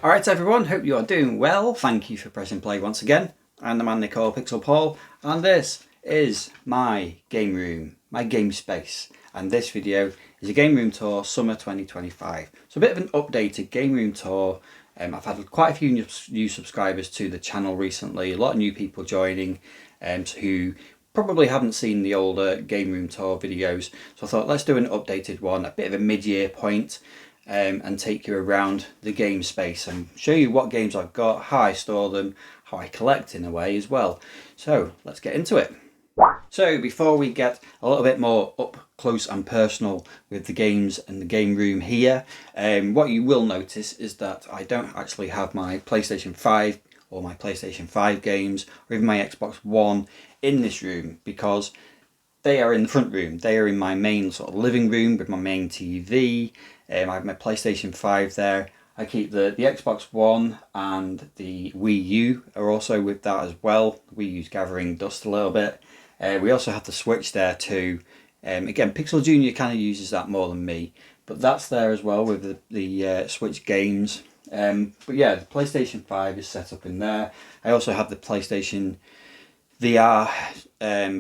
Alright everyone, hope you are doing well. Thank you for pressing play once again. I'm the man they call Pixel Paul, and this is my game room, my game space. And this video is a game room tour summer 2025. So a bit of an updated game room tour. I've had quite a few new subscribers to the channel recently, a lot of new people joining who probably haven't seen the older game room tour videos. So I thought let's do an updated one, a bit of a mid-year point. And take you around the game space and show you what games I've got, how I store them, how I collect in a way as well. So let's get into it. So before we get a little bit more up close and personal with the games and the game room here, what you will notice is that I don't actually have my PlayStation 5 or my PlayStation 5 games or even my Xbox One in this room because they are in the front room. They are in my main sort of living room with my main TV. I have my PlayStation 5 there. I keep the Xbox One and the Wii U are also with that as well. The Wii U's gathering dust a little bit. We also have the Switch there too. Again, Pixel Junior kind of uses that more than me, but that's there as well with the Switch games. But yeah, the PlayStation 5 is set up in there. I also have the PlayStation VR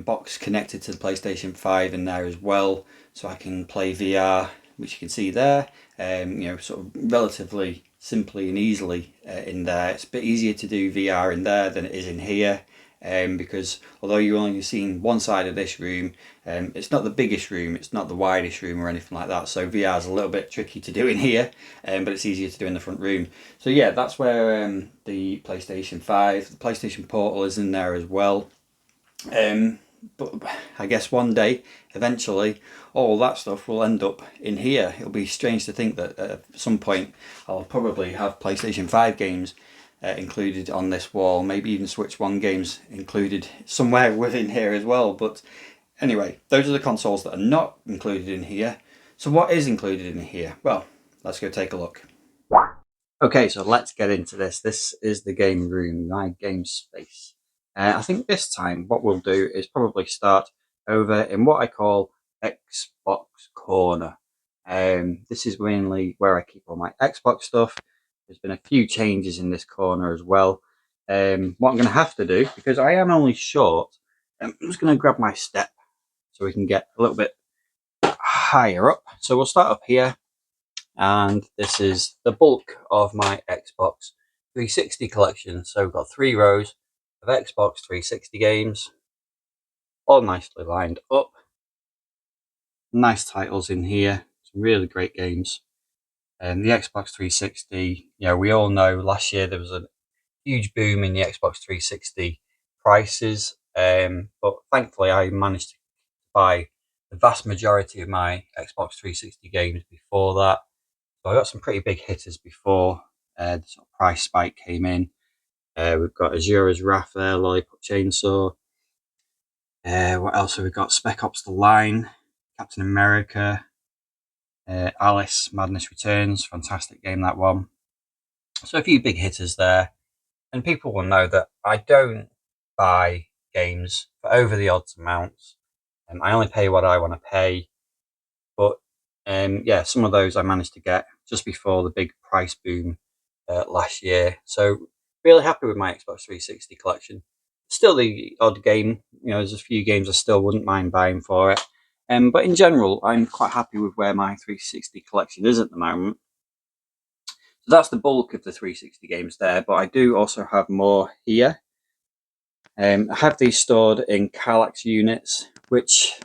box connected to the PlayStation 5 in there as well, so I can play VR, which you can see there, sort of relatively simply and easily in there. It's a bit easier to do VR in there than it is in here, because although you're only seeing one side of this room, it's not the biggest room, it's not the widest room or anything like that, so VR is a little bit tricky to do in here, but it's easier to do in the front room. So yeah, that's where the PlayStation 5, the PlayStation Portal is in there as well. But I guess one day, eventually, all that stuff will end up in here. It'll be strange to think that at some point I'll probably have PlayStation 5 games included on this wall, maybe even Switch 1 games included somewhere within here as well. But anyway, those are the consoles that are not included in here. So what is included in here? Well, let's go take a look. Okay, so let's get into this. This is the game room, my game space. I think this time what we'll do is probably start over in what I call Xbox Corner. This is mainly where I keep all my Xbox stuff. There's been a few changes in this corner as well. What I'm going to have to do, because I am only short, I'm just going to grab my step so we can get a little bit higher up. So we'll start up here, and this is the bulk of my Xbox 360 collection. So we've got 3 rows of Xbox 360 games, all nicely lined up. Nice titles in here, some really great games. And the Xbox 360, we all know last year there was a huge boom in the Xbox 360 prices, but thankfully I managed to buy the vast majority of my Xbox 360 games before that. So I got some pretty big hitters before the sort of price spike came in. We've got Azura's Wrath there, Lollipop Chainsaw. What else have we got? Spec Ops: The Line, Captain America, Alice Madness Returns, fantastic game that one. So a few big hitters there, and people will know that I don't buy games for over the odds amounts. I only pay what I want to pay, but yeah, some of those I managed to get just before the big price boom last year. So really happy with my Xbox 360 collection. Still the odd game, there's a few games I still wouldn't mind buying for it. But in general, I'm quite happy with where my 360 collection is at the moment. So that's the bulk of the 360 games there, but I do also have more here. I have these stored in Kallax units, which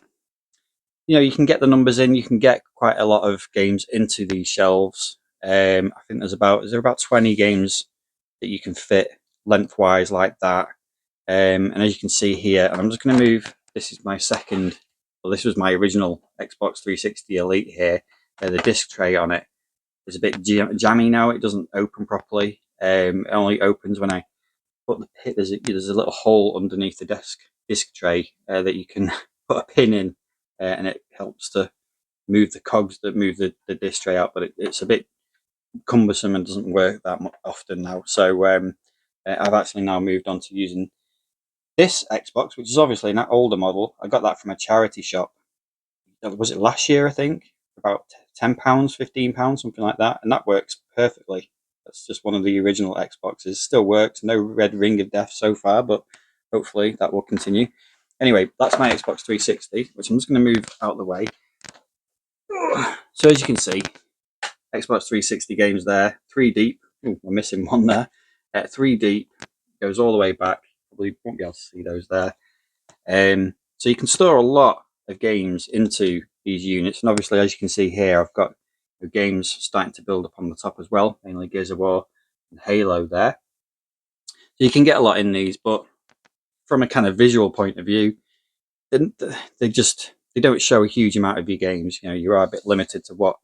you can get the numbers in. You can get quite a lot of games into these shelves. I think there's about 20 games that you can fit lengthwise like that. And as you can see here, and I'm just going to move. This is my second. Well, this was my original Xbox 360 Elite here. The disc tray on it is a bit jammy now. It doesn't open properly. It only opens when I put the pin. There's a little hole underneath the disc tray that you can put a pin in, and it helps to move the cogs that move the disc tray out. But it's a bit cumbersome and doesn't work that often now. So I've actually now moved on to using this Xbox, which is obviously an older model. I got that from a charity shop. Was it last year? I think about £10, £15, something like that, and that works perfectly. That's just one of the original Xboxes. Still works. No red ring of death so far, but hopefully that will continue. Anyway, that's my Xbox 360, which I'm just going to move out of the way. So as you can see, Xbox 360 games there, 3 deep. Ooh, we're missing one there. 3 deep, goes all the way back. Probably won't be able to see those there. So you can store a lot of games into these units, and obviously, as you can see here, I've got the games starting to build up on the top as well, mainly Gears of War and Halo there. So you can get a lot in these, but from a kind of visual point of view, they don't show a huge amount of your games. You know, you are a bit limited to what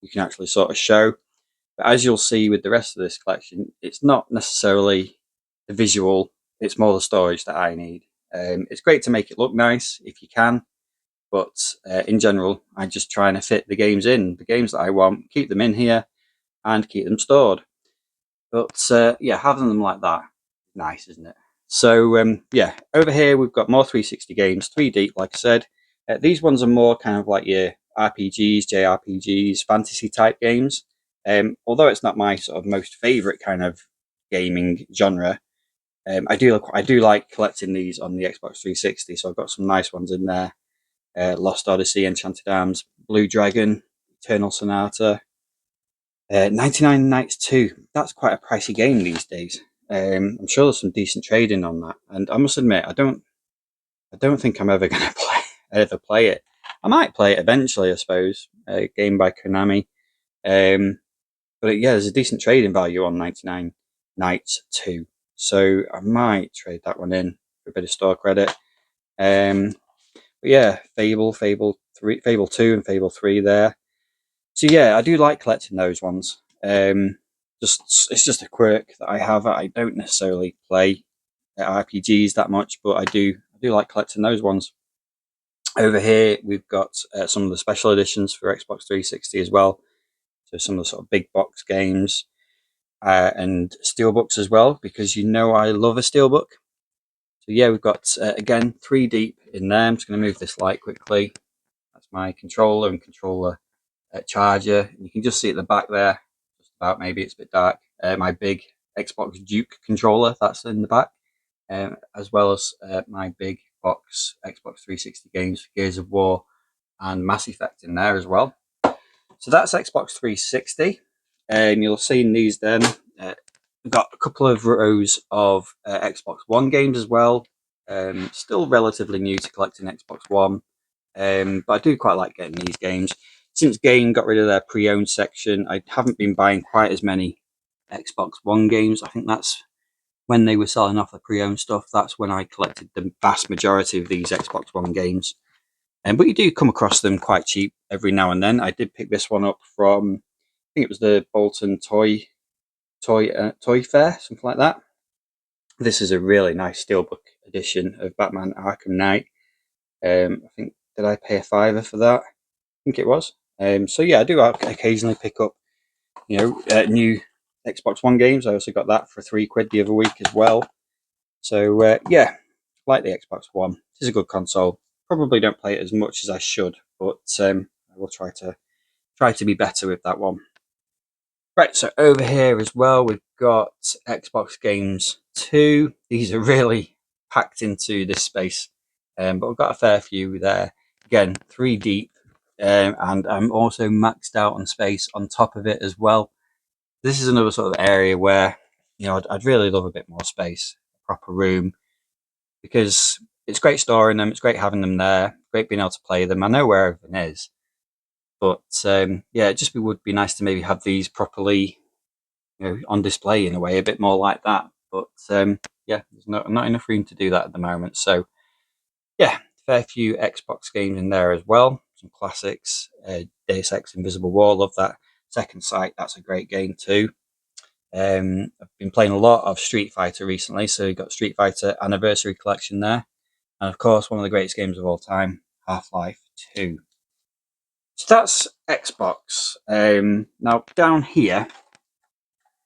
you can actually sort of show. But as you'll see with the rest of this collection, it's not necessarily the visual, it's more the storage that I need. It's great to make it look nice if you can, but in general, I'm just trying to fit the games that I want, keep them in here and keep them stored. But yeah, having them like that, nice, isn't it? So yeah, over here we've got more 360 games, 3 deep, like I said. These ones are more kind of like your RPGs, JRPGs, fantasy type games. Although it's not my sort of most favourite kind of gaming genre, I do like collecting these on the Xbox 360. So I've got some nice ones in there: Lost Odyssey, Enchanted Arms, Blue Dragon, Eternal Sonata, 99 Nights 2. That's quite a pricey game these days. I'm sure there's some decent trading on that, and I must admit, I don't think I'm ever going to play it. I might play it eventually, I suppose. A game by Konami, but yeah, there's a decent trading value on 99 Nights 2, so I might trade that one in for a bit of store credit. But yeah, Fable 2, and Fable 3 there. So yeah, I do like collecting those ones. It's just a quirk that I have. I don't necessarily play RPGs that much, but I do like collecting those ones. Over here, we've got some of the special editions for Xbox 360 as well. So some of the sort of big box games and steelbooks as well, because you know I love a steelbook. So yeah, we've got again 3 deep in there. I'm just going to move this light quickly. That's my controller and controller charger. You can just see at the back there, just about, maybe it's a bit dark, my big Xbox Duke controller, that's in the back, as well as my big box Xbox 360 games, Gears of War and Mass Effect in there as well. So that's Xbox 360, and you'll see in these then, we've got a couple of rows of Xbox One games as well. Still relatively new to collecting Xbox One, but I do quite like getting these games. Since Game got rid of their pre-owned section, I haven't been buying quite as many Xbox One games. I think that's when they were selling off the pre-owned stuff. That's when I collected the vast majority of these Xbox One games. But you do come across them quite cheap every now and then. I did pick this one up from, I think it was the Bolton Toy Fair, something like that. This is a really nice steelbook edition of Batman Arkham Knight. I think, did I pay a fiver for that? I think it was. So yeah, I do occasionally pick up, new Xbox One games. I also got that for £3 the other week as well. So yeah, like the Xbox One. It is a good console. Probably don't play it as much as I should, but I will try to be better with that one. Right, so over here as well, we've got Xbox games 2. These are really packed into this space, but we've got a fair few there. Again, 3 deep, and I'm also maxed out on space on top of it as well. This is another sort of area where, I'd really love a bit more space, a proper room, because it's great storing them, it's great having them there, great being able to play them. I know where everything is, but yeah, would be nice to maybe have these properly, on display in a way, a bit more like that. But yeah, there's not enough room to do that at the moment. So yeah, fair few Xbox games in there as well. Some classics, Deus Ex Invisible War, love that. Second Sight, that's a great game too. I've been playing a lot of Street Fighter recently, so you've got Street Fighter Anniversary Collection there. And of course, one of the greatest games of all time, Half-Life 2. So that's Xbox. Now down here,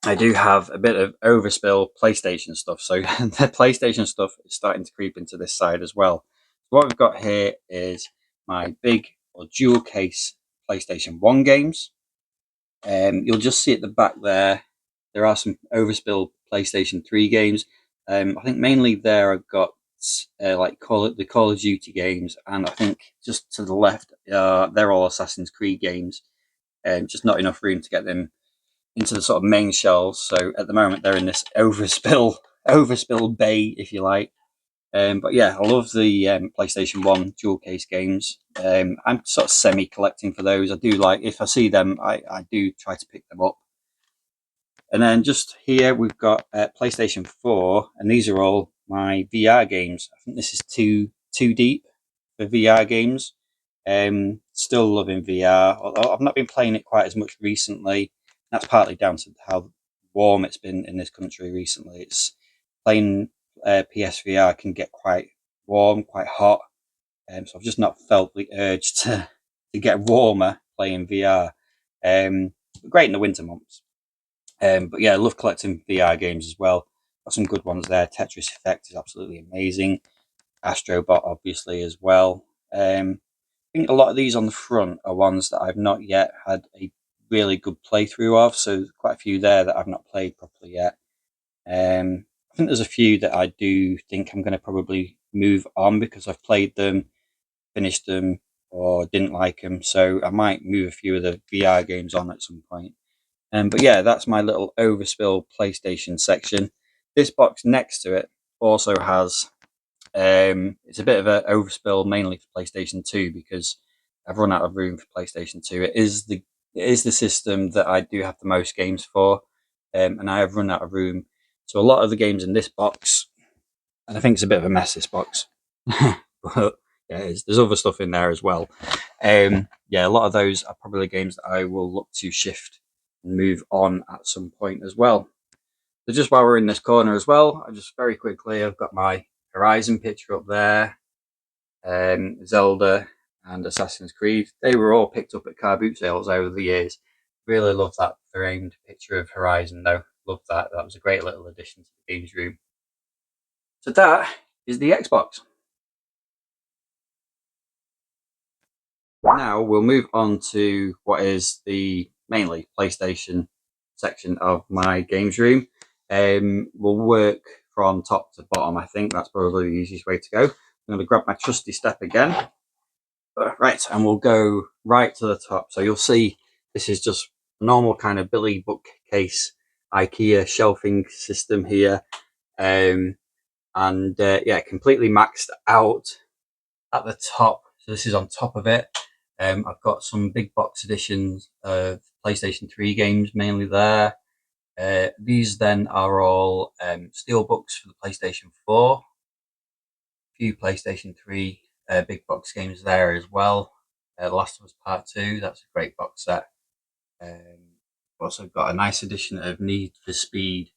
I do have a bit of overspill PlayStation stuff. So the PlayStation stuff is starting to creep into this side as well. What we've got here is my big or dual case PlayStation 1 games. You'll just see at the back there, there are some overspill PlayStation 3 games. I think mainly there I've got like the Call of Duty games, and I think just to the left, they're all Assassin's Creed games. Just not enough room to get them into the sort of main shelves. So at the moment they're in this overspill bay, if you like. But yeah, I love the PlayStation 1 dual case games. I'm sort of semi collecting for those. I do like, if I see them, I do try to pick them up. And then just here we've got PlayStation 4, and these are all my VR games. I think this is too deep for VR games. Still loving VR, although I've not been playing it quite as much recently. That's partly down to how warm it's been in this country recently. It's playing PSVR can get quite warm, quite hot, so I've just not felt the urge to get warmer playing VR. Great in the winter months. But yeah, I love collecting VR games as well. Got some good ones there. Tetris Effect is absolutely amazing. Astrobot, obviously, as well. I think a lot of these on the front are ones that I've not yet had a really good playthrough of. So quite a few there that I've not played properly yet. I think there's a few that I do think I'm going to probably move on because I've played them, finished them, or didn't like them. So I might move a few of the VR games on at some point. But yeah, that's my little overspill PlayStation section. This box next to it also has, it's a bit of an overspill mainly for PlayStation 2 because I've run out of room for PlayStation 2. It is the system that I do have the most games for, and I have run out of room. So a lot of the games in this box, and I think it's a bit of a mess, this box, but yeah, there's other stuff in there as well. Yeah, a lot of those are probably games that I will look to shift and move on at some point as well. So just while we're in this corner as well, I just very quickly, I've got my Horizon picture up there, Zelda and Assassin's Creed. They were all picked up at car boot sales over the years. Really love that framed picture of Horizon though. Love that. That was a great little addition to the games room. So that is the Xbox. Now we'll move on to what is the mainly PlayStation section of my games room. We'll work from top to bottom. I think that's probably the easiest way to go. I'm going to grab my trusty step again. Right, and we'll go right to the top. So you'll see this is just a normal kind of Billy bookcase IKEA shelving system here. Yeah, completely maxed out at the top. So this is on top of it. I've got some big box editions of PlayStation 3 games mainly there. These then are all steel books for the PlayStation 4. A few PlayStation 3 big box games there as well. The Last of Us Part 2, that's a great box set. Also got a nice edition of Need for Speed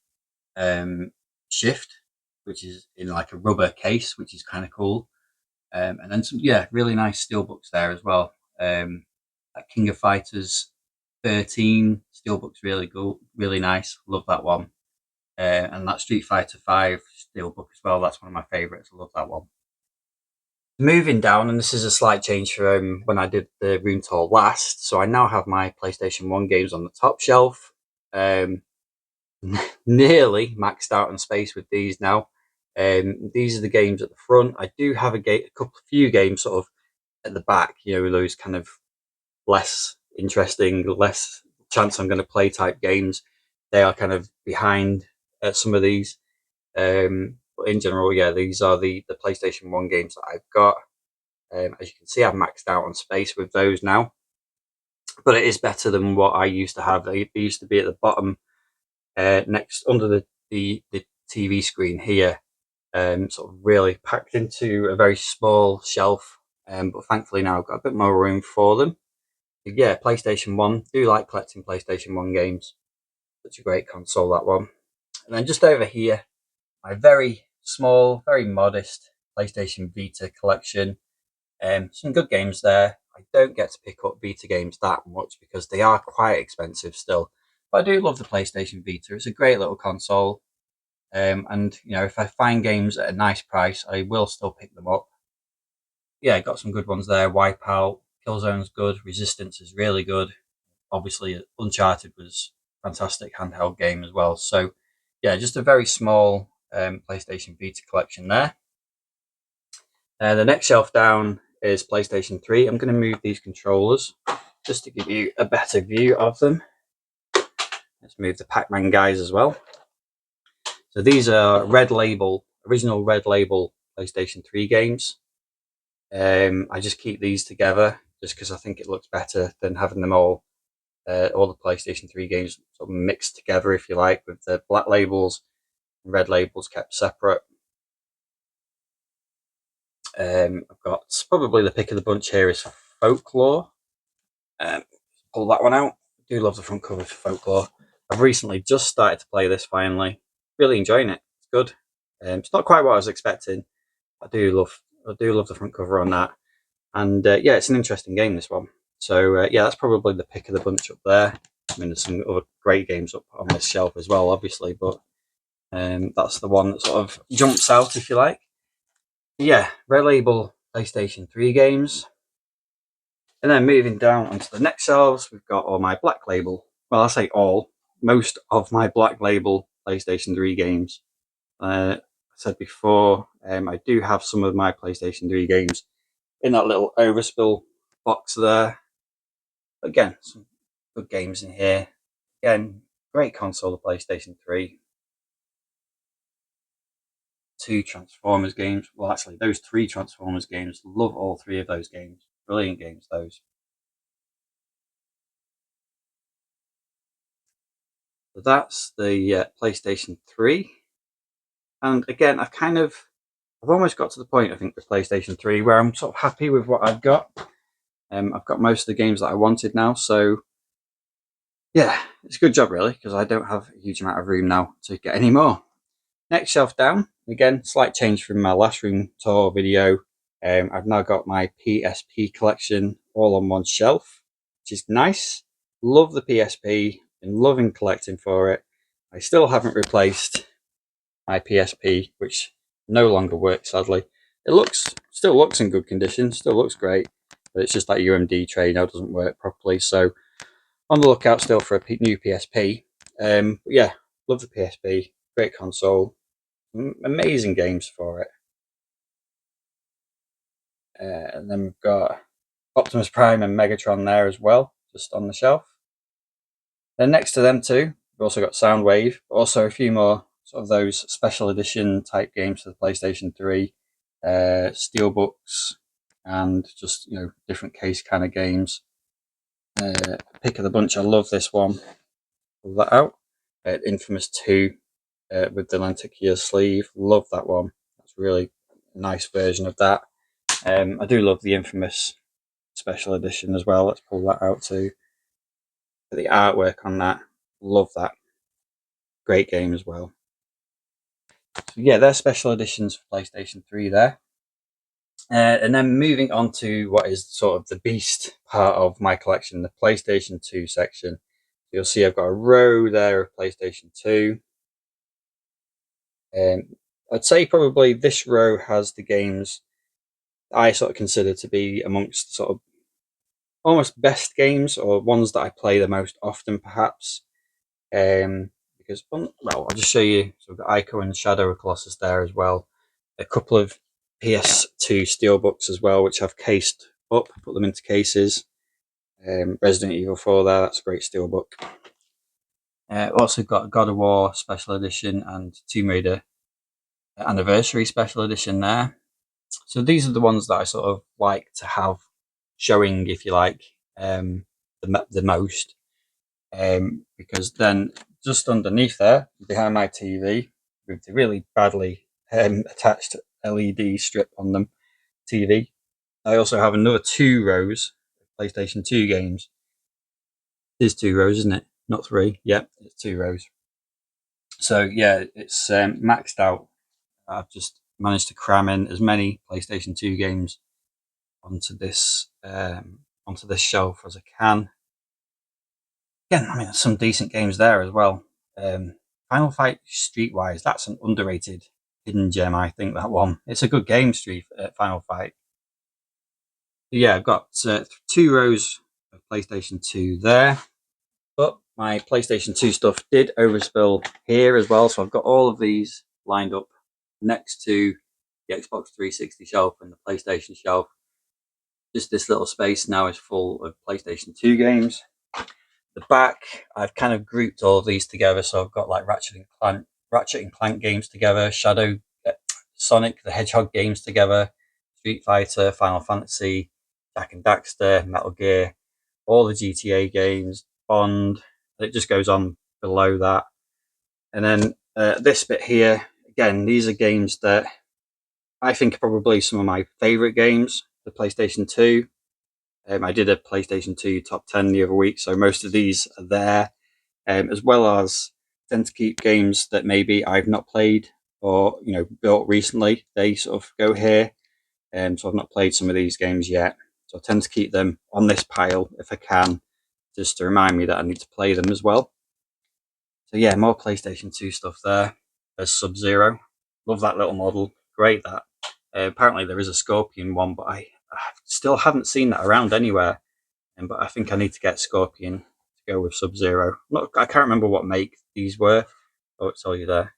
Shift, which is in like a rubber case, which is kind of cool. And then some, yeah, really nice steelbooks there as well. Like King of Fighters 13 steelbook's really cool, really nice. Love that one. And that Street Fighter 5 steelbook as well. That's one of my favourites. I love that one. Moving down, and this is a slight change from when I did the room tour last. So I now have my PlayStation 1 games on the top shelf. Nearly maxed out on space with these now. These are the games at the front. I do have a few games sort of at the back, those kind of less interesting, less chance I'm going to play type games. They are kind of behind some of these. But in general, yeah, these are the PlayStation 1 games that I've got. As you can see, I've maxed out on space with those now. But it is better than what I used to have. They used to be at the bottom, next under the TV screen here, sort of really packed into a very small shelf. But thankfully now I've got a bit more room for them. But yeah, PlayStation 1. Do like collecting PlayStation 1 games. Such a great console, that one. And then just over here, my very small, very modest PlayStation Vita collection. Some good games there. I don't get to pick up Vita games that much because they are quite expensive still. But I do love the PlayStation Vita. It's a great little console. And if I find games at a nice price, I will still pick them up. Yeah, got some good ones there. Wipeout, Killzone's good. Resistance is really good. Obviously, Uncharted was fantastic handheld game as well. So yeah, just a very small PlayStation Vita collection there. The next shelf down is PlayStation 3. I'm going to move these controllers just to give you a better view of them. Let's move the Pac-Man guys as well. So these are original Red Label PlayStation 3 games. I just keep these together just because I think it looks better than having them all the PlayStation 3 games sort of mixed together, if you like, with the black labels and red labels kept separate. I've got probably the pick of the bunch here is Folklore. Pull that one out. I do love the front cover for Folklore. I've recently just started to play this finally. Really enjoying it. It's good. It's not quite what I was expecting. I do love the front cover on that. And yeah, it's an interesting game, this one. So yeah, that's probably the pick of the bunch up there. I mean, there's some other great games up on this shelf as well, obviously, but that's the one that sort of jumps out, if you like. Yeah, Red Label PlayStation 3 games. And then moving down onto the next shelves, we've got all my Black Label. Well, I say all, most of my Black Label PlayStation 3 games. I said before, I do have some of my PlayStation 3 games in that little overspill box there. Again, some good games in here. Again, great console, the PlayStation 3. 2 Transformers games. Well, actually, those 3 Transformers games. Love all 3 of those games. Brilliant games, those. So that's the PlayStation 3. And again, I've almost got to the point, I think, with PlayStation 3 where I'm sort of happy with what I've got. I've got most of the games that I wanted now, so yeah, it's a good job really, because I don't have a huge amount of room now to get any more. Next shelf down, again, slight change from my last room tour video. I've now got my PSP collection all on one shelf, which is nice. Love the PSP, been loving collecting for it. I still haven't replaced my PSP, which no longer works, sadly. Still looks in good condition, still looks great, but it's just that UMD tray now doesn't work properly. So on the lookout still for a new PSP. Yeah, love the PSP, great console, amazing games for it. And then we've got Optimus Prime and Megatron there as well, just on the shelf. Then next to them too, we've also got Soundwave, but also a few more sort of those special edition type games for the PlayStation 3, steelbooks, and just different case kind of games. Pick of the bunch, I love this one. Pull that out. Infamous 2 with the lenticular sleeve, love that one. That's a really nice version of that. I do love the Infamous special edition as well. Let's pull that out too. The artwork on that, love that. Great game as well. So yeah, they're special editions for PlayStation 3 there. And then moving on to what is sort of the beast part of my collection, the PlayStation 2 section. You'll see I've got a row there of PlayStation 2. I'd say probably this row has the games I sort of consider to be amongst sort of almost best games, or ones that I play the most often, perhaps. Because, well, I'll just show you. So we've got Ico and Shadow of Colossus there as well. A couple of PS2 steelbooks as well, which I've cased up, put them into cases. Resident Evil 4 there, that's a great steelbook. Also got God of War Special Edition and Tomb Raider Anniversary Special Edition there. So these are the ones that I sort of like to have showing, if you like, the most. Because then just underneath there, behind my TV, with the really badly attached LED strip on them TV, I also have another 2 rows of PlayStation 2 games. It is 2 rows, isn't it? Not 3. Yep, it's 2 rows. So yeah, it's maxed out. I've just managed to cram in as many PlayStation 2 games onto this shelf as I can. Again, I mean, some decent games there as well. Final Fight Streetwise, that's an underrated hidden gem, I think, that one. It's a good game, Final Fight. Yeah, I've got 2 rows of PlayStation 2 there. But my PlayStation 2 stuff did overspill here as well, so I've got all of these lined up next to the Xbox 360 shelf and the PlayStation shelf. Just this little space now is full of PlayStation 2 games. The back, I've kind of grouped all of these together, so I've got like Ratchet and Clank games together, Sonic the Hedgehog games together, Street Fighter, Final Fantasy, Jak and Daxter, Metal Gear, all the GTA games, Bond. It just goes on below that. And then this bit here, again, these are games that I think are probably some of my favourite games. The PlayStation 2. I did a PlayStation 2 top 10 the other week, so most of these are there, as well as tend to keep games that maybe I've not played or built recently. They sort of go here, so I've not played some of these games yet. So I tend to keep them on this pile if I can, just to remind me that I need to play them as well. So yeah, more PlayStation 2 stuff there. There's Sub-Zero. Love that little model. Great that. Apparently there is a Scorpion one, but I still haven't seen that around anywhere. But I think I need to get Scorpion to go with Sub-Zero. I can't remember what make these were. Oh, it's all you there.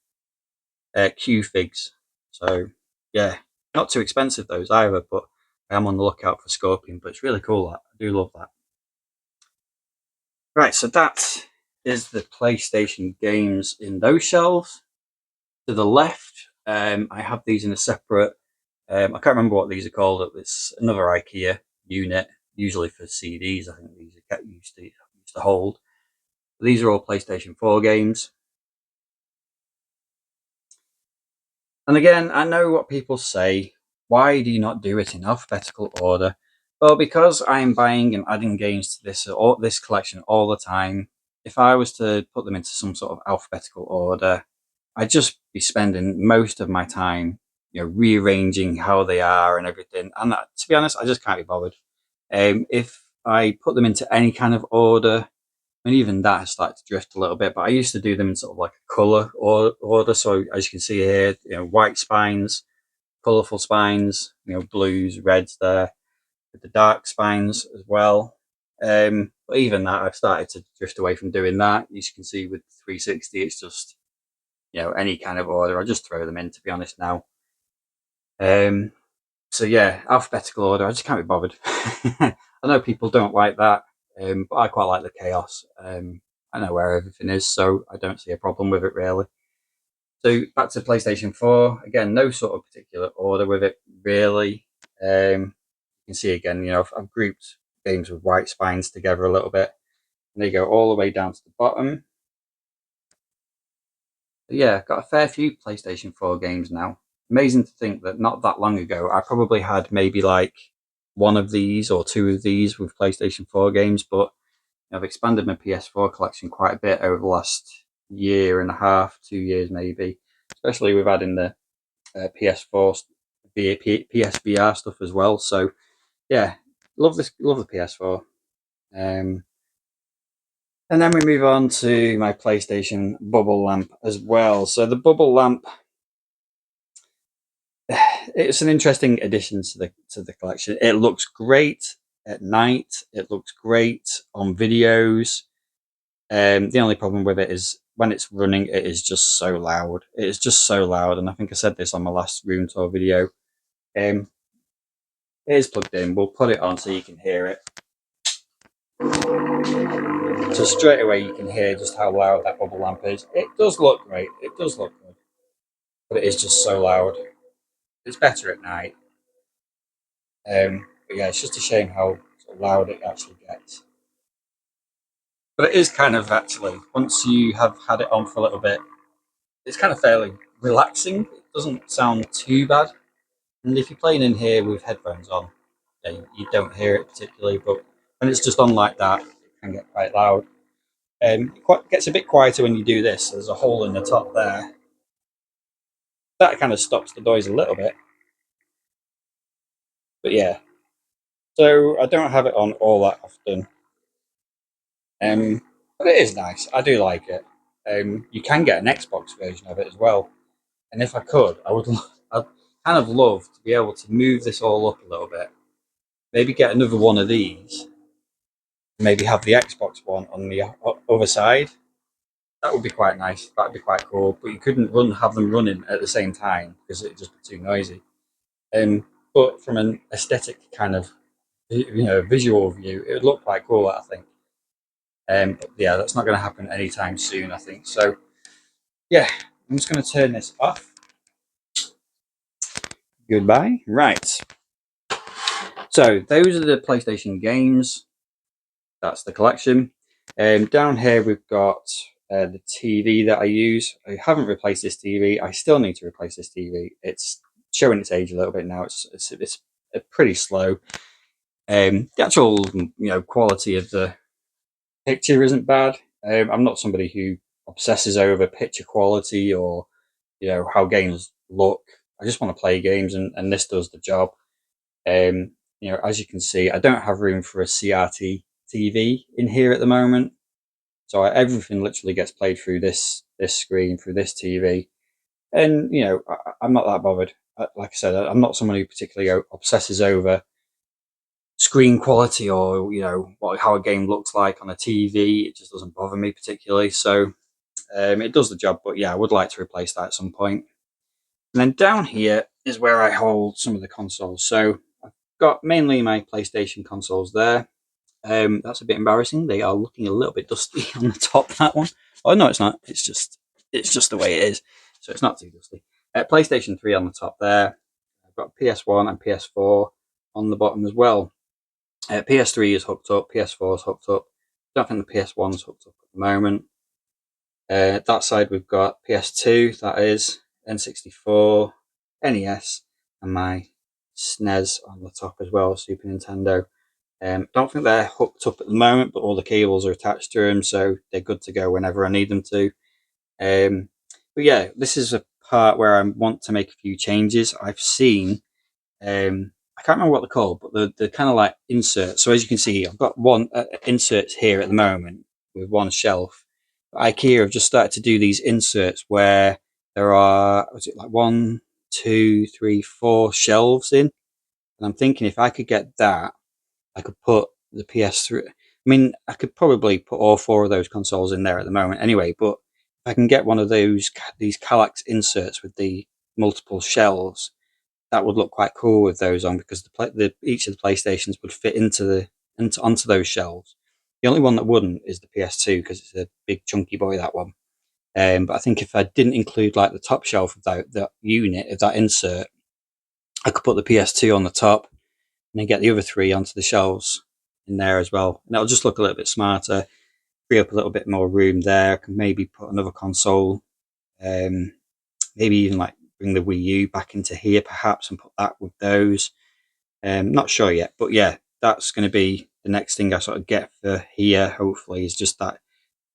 Q-Figs. So yeah, not too expensive those either, but I am on the lookout for Scorpion. But it's really cool. That I do love that. Right, so that is the PlayStation games in those shelves. To the left, I have these in a separate. I can't remember what these are called. It's another IKEA unit, usually for CDs. I think these are used to hold. But these are all PlayStation 4 games. And again, I know what people say. Why do you not do it in alphabetical order? Well, because I'm buying and adding games to this collection all the time. If I was to put them into some sort of alphabetical order, I'd just be spending most of my time, rearranging how they are and everything. And to be honest, I just can't be bothered. If I put them into any kind of order, and even that has started to drift a little bit, but I used to do them in sort of like a colour order. So as you can see here, white spines, colourful spines, blues, reds there, with the dark spines as well. But even that, I've started to drift away from doing that. As you can see with 360, it's just, any kind of order. I just throw them in, to be honest now. So yeah, alphabetical order, I just can't be bothered. I know people don't like that, but I quite like the chaos. I know where everything is, so I don't see a problem with it really. So back to PlayStation 4, again, no sort of particular order with it really. You can see again, I've grouped games with white spines together a little bit. And they go all the way down to the bottom. But yeah, I've got a fair few PlayStation 4 games now. Amazing to think that not that long ago, I probably had maybe like one of these or two of these with PlayStation 4 games, but I've expanded my PS4 collection quite a bit over the last year and a half, 2 years maybe, especially with adding the PS4, PSVR stuff as well. So yeah, love the PS4. And then we move on to my PlayStation bubble lamp as well. So the bubble lamp, it's an interesting addition to the collection. It looks great at night. It looks great on videos. The only problem with it is when it's running, it is just so loud. It is just so loud, and I think I said this on my last room tour video. It is plugged in. We'll put it on so you can hear it. So straight away you can hear just how loud that bubble lamp is. It does look great. It does look good, but it is just so loud. It's better at night. But yeah, it's just a shame how sort of loud it actually gets. But it is kind of actually, once you have had it on for a little bit, it's kind of fairly relaxing. It doesn't sound too bad. And if you're playing in here with headphones on, yeah, you don't hear it particularly. But when it's just on like that, it can get quite loud. It gets a bit quieter when you do this. There's a hole in the top there. That kind of stops the noise a little bit. But yeah, so I don't have it on all that often. But it is nice. I do like it. You can get an Xbox version of it as well. And if I could, I'd kind of love to be able to move this all up a little bit. Maybe get another one of these maybe have the Xbox one on the other side. That would be quite nice. That'd be quite cool. But you couldn't have them running at the same time because it'd just be too noisy. But from an aesthetic kind of visual view, it would look quite cool. I think. But yeah, that's not going to happen anytime soon. I think so. Yeah, I'm just going to turn this off. Goodbye. Right. So those are the PlayStation games. That's the collection. Down here we've got the TV that I use. I haven't replaced this TV. I still need to replace this TV. It's showing its age a little bit now. It's pretty slow. The actual quality of the picture isn't bad. I'm not somebody who obsesses over picture quality or how games look. I just want to play games, and this does the job. As you can see, I don't have room for a CRT TV in here at the moment, so everything literally gets played through this screen, through this TV, and I'm not that bothered. Like I said, I'm not someone who particularly obsesses over screen quality or how a game looks like on a TV. It just doesn't bother me particularly. So it does the job, but yeah, I would like to replace that at some point. And then down here is where I hold some of the consoles. So I've got mainly my PlayStation consoles there. That's a bit embarrassing. They are looking a little bit dusty on the top. That one. Oh no, it's not. It's just the way it is. So it's not too dusty. PlayStation 3 on the top there. I've got PS1 and PS4 on the bottom as well. PS3 is hooked up. PS4 is hooked up. Don't think the PS1 is hooked up at the moment. That side we've got PS2. That is N64, NES, and my SNES on the top as well. Super Nintendo. Don't think they're hooked up at the moment, but all the cables are attached to them, so they're good to go whenever I need them to. But yeah, this is a part where I want to make a few changes. I've seen, I can't remember what they're called, but they're kind of like inserts. So as you can see, I've got one inserts here at the moment with one shelf. IKEA have just started to do these inserts where there are, was it like 1, 2, 3, 4 shelves in? And I'm thinking if I could get that, I could put the PS3. I mean, I could probably put all four of those consoles in there at the moment anyway, but if I can get one of these Kallax inserts with the multiple shelves, that would look quite cool with those on because each of the PlayStations would fit onto those shelves. The only one that wouldn't is the PS2 because it's a big chunky boy, that one. But I think if I didn't include like the top shelf of that unit of that insert, I could put the PS2 on the top and then get the other three onto the shelves in there as well. And it'll just look a little bit smarter, free up a little bit more room there. I can maybe put another console, maybe even like bring the Wii U back into here perhaps and put that with those. Not sure yet, but yeah, that's going to be the next thing I sort of get for here. Hopefully, is just that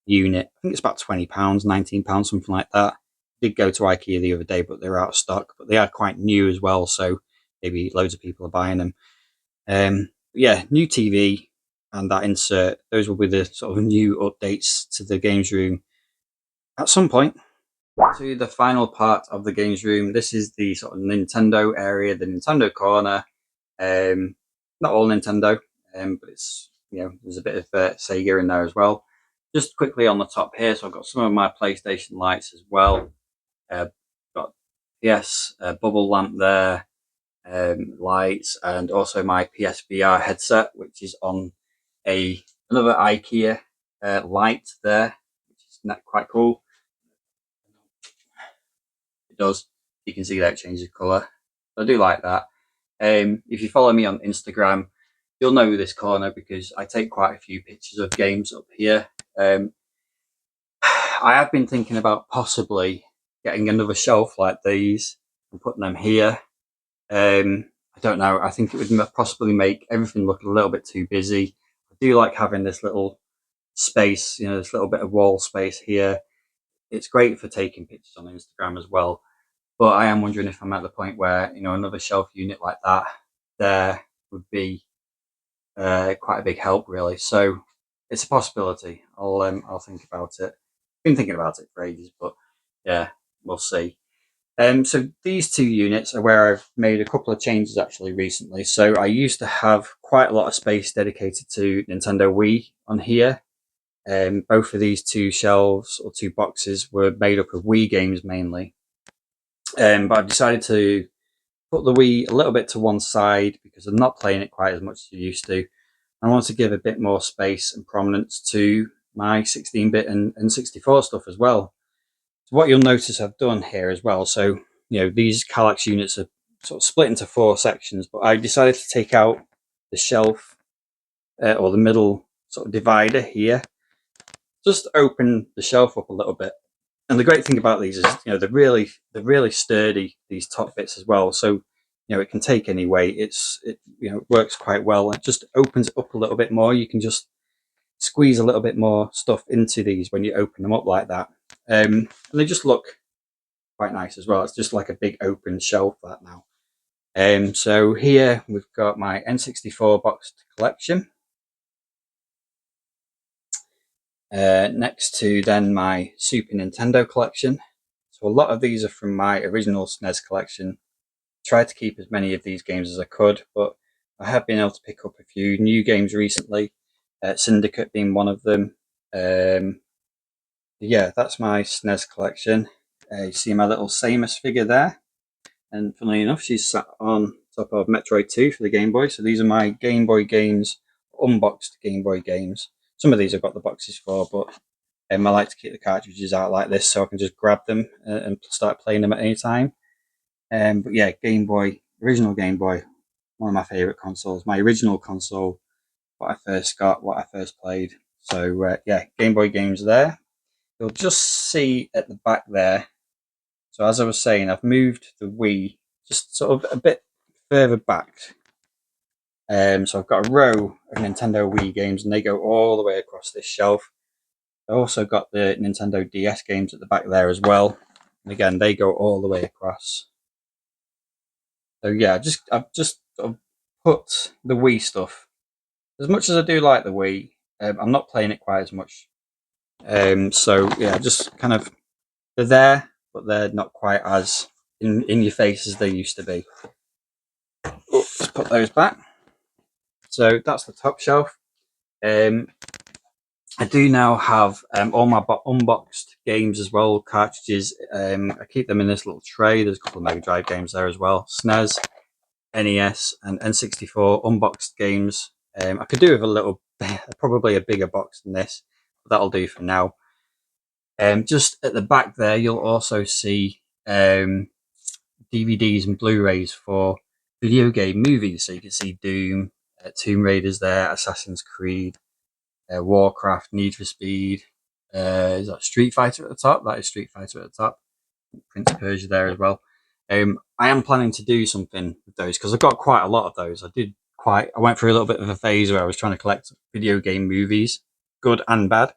unit. I think it's about £20, £19, something like that. Did go to IKEA the other day, but they're out of stock. But they are quite new as well, so maybe loads of people are buying them. Yeah, new TV and that insert. Those will be the sort of new updates to the games room at some point. To the final part of the games room. This is the sort of Nintendo area, the Nintendo corner. Not all Nintendo, but it's there's a bit of Sega in there as well. Just quickly on the top here, so I've got some of my PlayStation lights as well. Got bubble lamp there, lights, and also my PSVR headset, which is on another IKEA light there, which is quite cool. It does. You can see that it changes colour. I do like that. If you follow me on Instagram, you'll know this corner because I take quite a few pictures of games up here. I have been thinking about possibly getting another shelf like these and putting them here. I don't know. I think it would possibly make everything look a little bit too busy. I do like having this little space, this little bit of wall space here. It's great for taking pictures on Instagram as well. But I am wondering if I'm at the point where another shelf unit like that there would be quite a big help, really. So it's a possibility. I'll think about it. Been thinking about it for ages, but yeah, we'll see. So these two units are where I've made a couple of changes actually recently. So I used to have quite a lot of space dedicated to Nintendo Wii on here. Both of these two shelves or two boxes were made up of Wii games mainly. But I've decided to put the Wii a little bit to one side because I'm not playing it quite as much as I used to. I want to give a bit more space and prominence to my 16-bit and 64 stuff as well. So what you'll notice I've done here as well, so these Kallax units are sort of split into 4 sections, but I decided to take out the shelf or the middle sort of divider here, just open the shelf up a little bit. And the great thing about these is they're really sturdy, these top bits as well. So it can take any weight. It works quite well. It just opens it up a little bit more. You can just squeeze a little bit more stuff into these when you open them up like that, and they just look quite nice as well. It's just like a big open shelf that now. So here we've got my N64 boxed collection. Next to then my Super Nintendo collection. So a lot of these are from my original SNES collection. Tried to keep as many of these games as I could, but I have been able to pick up a few new games recently. Syndicate being one of them. Yeah, that's my SNES collection. You see my little Samus figure there. And funnily enough, she's sat on top of Metroid 2 for the Game Boy. So these are my Game Boy games, unboxed Game Boy games. Some of these I've got the boxes for, but I like to keep the cartridges out like this so I can just grab them and start playing them at any time. But yeah, Game Boy, original Game Boy, one of my favourite consoles. My original console, what I first got, what I first played. So yeah, Game Boy games there. You'll just see at the back there. So as I was saying, I've moved the Wii just sort of a bit further back. So I've got a row of Nintendo Wii games and they go all the way across this shelf. I also got the Nintendo DS games at the back there as well. And again, they go all the way across. So yeah, I've just sort of put the Wii stuff. As much as I do like the Wii, I'm not playing it quite as much. So yeah, just kind of they're there, but they're not quite as in your face as they used to be. Let's put those back. So that's the top shelf. I do now have all my unboxed games as well, cartridges. I keep them in this little tray. There's a couple of Mega Drive games there as well. SNES, NES, and N64 unboxed games. I could do with a little, probably a bigger box than this, but that'll do for now. Just at the back there, you'll also see DVDs and Blu-rays for video game movies. So you can see Doom, Tomb Raider's there, Assassin's Creed, Warcraft, Need for Speed. Is that Street Fighter at the top? That is Street Fighter at the top. Prince of Persia there as well. I am planning to do something with those because I've got quite a lot of those. I went through a little bit of a phase where I was trying to collect video game movies, good and bad.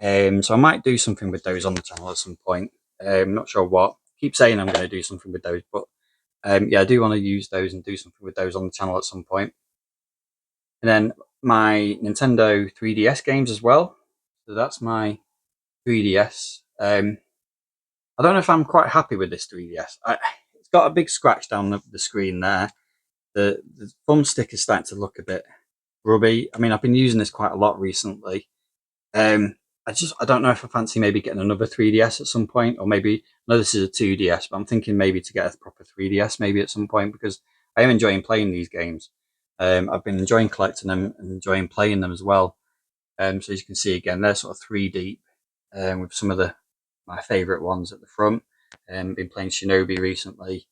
So I might do something with those on the channel at some point. Not sure what. Keep saying I'm going to do something with those, but yeah, I do want to use those and do something with those on the channel at some point. And then my Nintendo 3DS games as well. So that's my 3DS. I don't know if I'm quite happy with this 3DS. It's got a big scratch down the screen there. The thumbstick is starting to look a bit rubby. I mean, I've been using this quite a lot recently. I don't know if I fancy maybe getting another 3DS at some point, or maybe no, this is a 2DS, but I'm thinking maybe to get a proper 3DS maybe at some point because I am enjoying playing these games. I've been enjoying collecting them and enjoying playing them as well. So as you can see again, they're sort of 3 deep with some of my favourite ones at the front. Been playing Shinobi recently.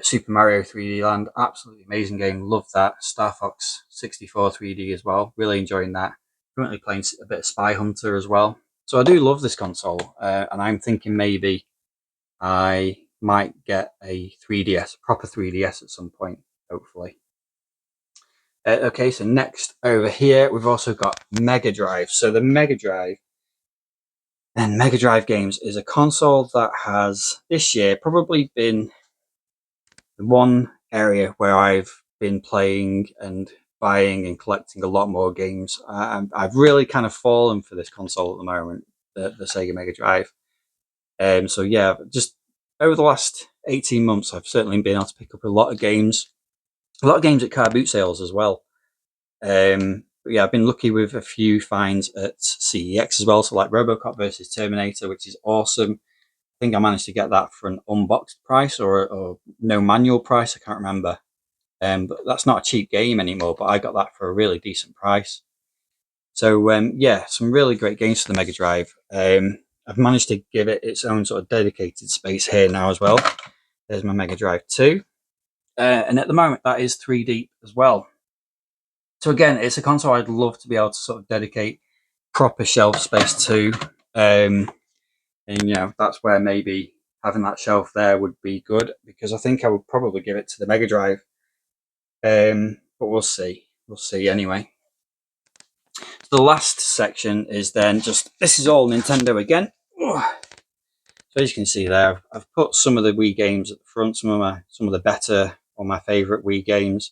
Super Mario 3D Land, absolutely amazing game. Love that. Star Fox 64 3D as well. Really enjoying that. Currently playing a bit of Spy Hunter as well. So I do love this console, and I'm thinking maybe I might get a 3DS, proper 3DS at some point, hopefully. Okay, so next over here, we've also got Mega Drive. So the Mega Drive and Mega Drive games is a console that has this year probably been the one area where I've been playing and buying and collecting a lot more games. I've really kind of fallen for this console at the moment, the Sega Mega Drive. So yeah, just over the last 18 months, I've certainly been able to pick up a lot of games at car boot sales as well. But yeah, I've been lucky with a few finds at CEX as well. So like RoboCop versus Terminator, which is awesome. I think I managed to get that for an unboxed price or no manual price. I can't remember. But that's not a cheap game anymore. But I got that for a really decent price. So yeah, some really great games for the Mega Drive. I've managed to give it its own sort of dedicated space here now as well. There's my Mega Drive 2. And at the moment, that is 3 deep as well. So again, it's a console I'd love to be able to sort of dedicate proper shelf space to. And you know, that's where maybe having that shelf there would be good, because I think I would probably give it to the Mega Drive. But we'll see. We'll see anyway. So the last section is then just, this is all Nintendo again. So as you can see there, I've put some of the Wii games at the front, some of the better or my favourite Wii games.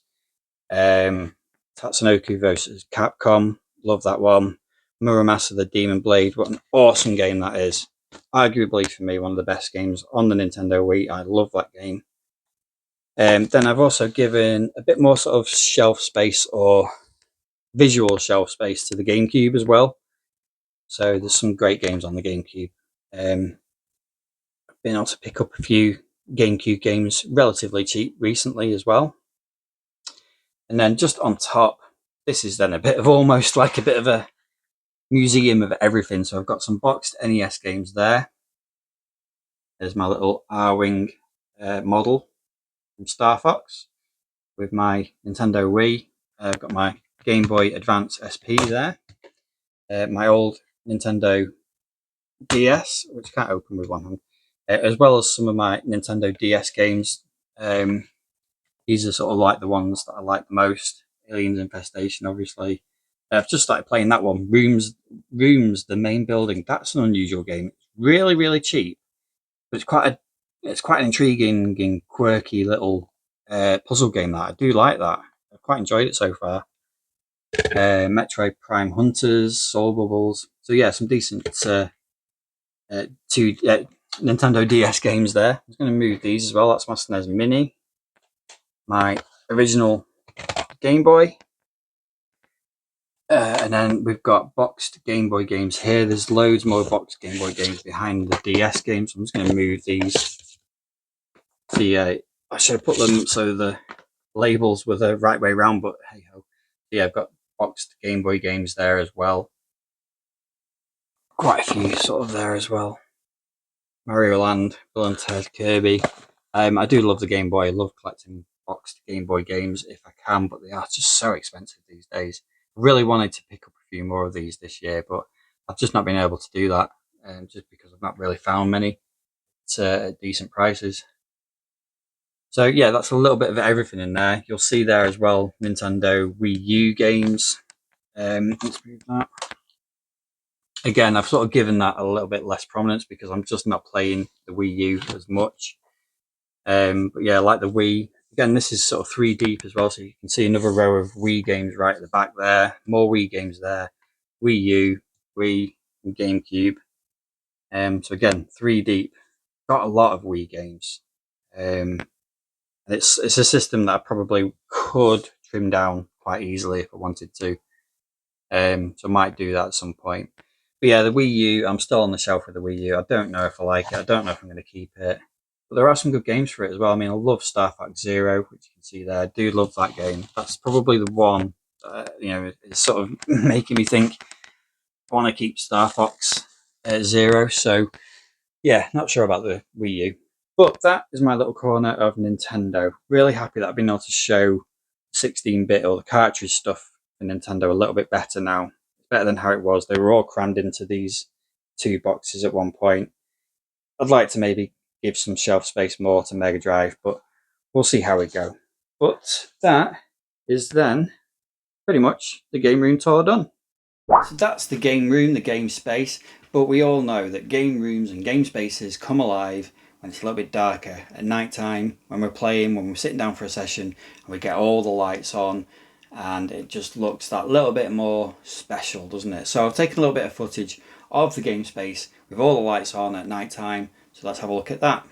Tatsunoko versus Capcom, love that one. Muramasa the Demon Blade, what an awesome game that is. Arguably for me one of the best games on the Nintendo Wii. I love that game. Then I've also given a bit more sort of shelf space or visual shelf space to the GameCube as well. So there's some great games on the GameCube. I've been able to pick up a few GameCube games relatively cheap recently as well. And then just on top, this is then a bit of almost like a bit of a museum of everything. So I've got some boxed NES games there. There's my little R-Wing model from Star Fox with my Nintendo Wii. I've got my Game Boy Advance SP there. My old Nintendo DS, which I can't open with one hand, as well as some of my Nintendo DS games. These are sort of like the ones that I like the most. Aliens Infestation, obviously. I've just started playing that one. Rooms, the main building. That's an unusual game. It's really, really cheap, but it's quite an intriguing and quirky little puzzle game. That I do like that. I've quite enjoyed it so far. Metroid Prime Hunters, Soul Bubbles. So yeah, some decent two Nintendo DS games there. I'm just going to move these as well. That's my SNES Mini, my original Game Boy, and then we've got boxed Game Boy games here. There's loads more boxed Game Boy games behind the DS games. So I'm just going to move these. See, I should have put them so the labels were the right way around, but hey ho. Yeah, I've got boxed Game Boy games there as well. Quite a few sort of there as well. Mario Land, Bill and Ted, Kirby. I do love the Game Boy. I love collecting boxed Game Boy games if I can, but they are just so expensive these days. I really wanted to pick up a few more of these this year, but I've just not been able to do that, just because I've not really found many at decent prices. So yeah, that's a little bit of everything in there. You'll see there as well Nintendo Wii U games. Let's move that. Again, I've sort of given that a little bit less prominence because I'm just not playing the Wii U as much. But yeah, like the Wii. Again, this is sort of 3 deep as well, so you can see another row of Wii games right at the back there. More Wii games there. Wii U, Wii, and GameCube. So again, 3 deep. Got a lot of Wii games. It's a system that I probably could trim down quite easily if I wanted to. So I might do that at some point. But yeah, the Wii U, I'm still on the shelf with the Wii U. I don't know if I like it. I don't know if I'm going to keep it. But there are some good games for it as well. I mean, I love Star Fox Zero, which you can see there. I do love that game. That's probably the one, it's sort of making me think I want to keep Star Fox Zero. So yeah, not sure about the Wii U. But that is my little corner of Nintendo. Really happy that I've been able to show 16-bit or the cartridge stuff for Nintendo a little bit better now. It's better than how it was. They were all crammed into these 2 boxes at one point. I'd like to maybe give some shelf space more to Mega Drive, but we'll see how we go. But that is then pretty much the game room tour done. So that's the game room, the game space, but we all know that game rooms and game spaces come alive when it's a little bit darker at night time, when we're playing, when we're sitting down for a session and we get all the lights on, and it just looks that little bit more special, doesn't it? So I've taken a little bit of footage of the game space with all the lights on at night time, so let's have a look at that.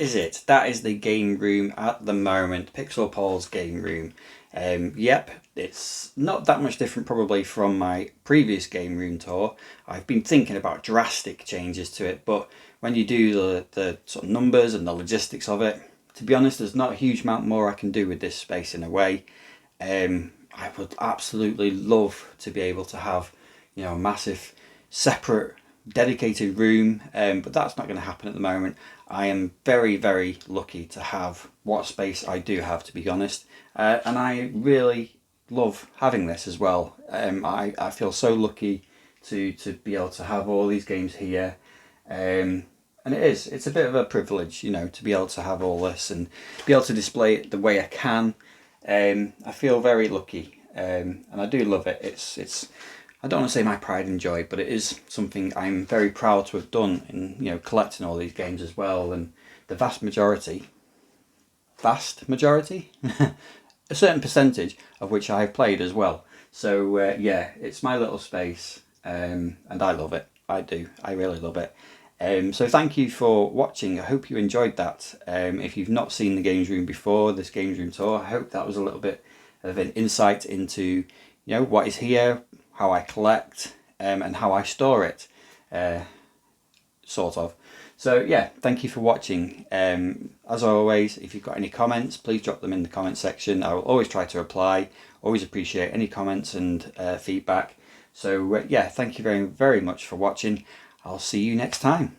is it. That is the game room at the moment. Pixel Paul's game room. Yep, it's not that much different probably from my previous game room tour. I've been thinking about drastic changes to it, but when you do the sort of numbers and the logistics of it, to be honest, there's not a huge amount more I can do with this space in a way. I would absolutely love to be able to have, you know, a massive separate dedicated room, but that's not going to happen at the moment. I am very, very lucky to have what space I do have, to be honest, and I really love having this as well. I feel so lucky to be able to have all these games here, and it's a bit of a privilege, you know, to be able to have all this and be able to display it the way I can. I feel very lucky, and I do love it. It's I don't want to say my pride and joy, but it is something I'm very proud to have done in, you know, collecting all these games as well. And the vast majority, a certain percentage of which I've played as well. So yeah, it's my little space, and I love it. I do. I really love it. So thank you for watching. I hope you enjoyed that. If you've not seen the games room before, this games room tour, I hope that was a little bit of an insight into, you know, what is here, how I collect, and how I store it, sort of. So yeah, thank you for watching. As always, if you've got any comments, please drop them in the comment section. I will always try to reply. Always appreciate any comments and feedback. So yeah, thank you very, very much for watching. I'll see you next time.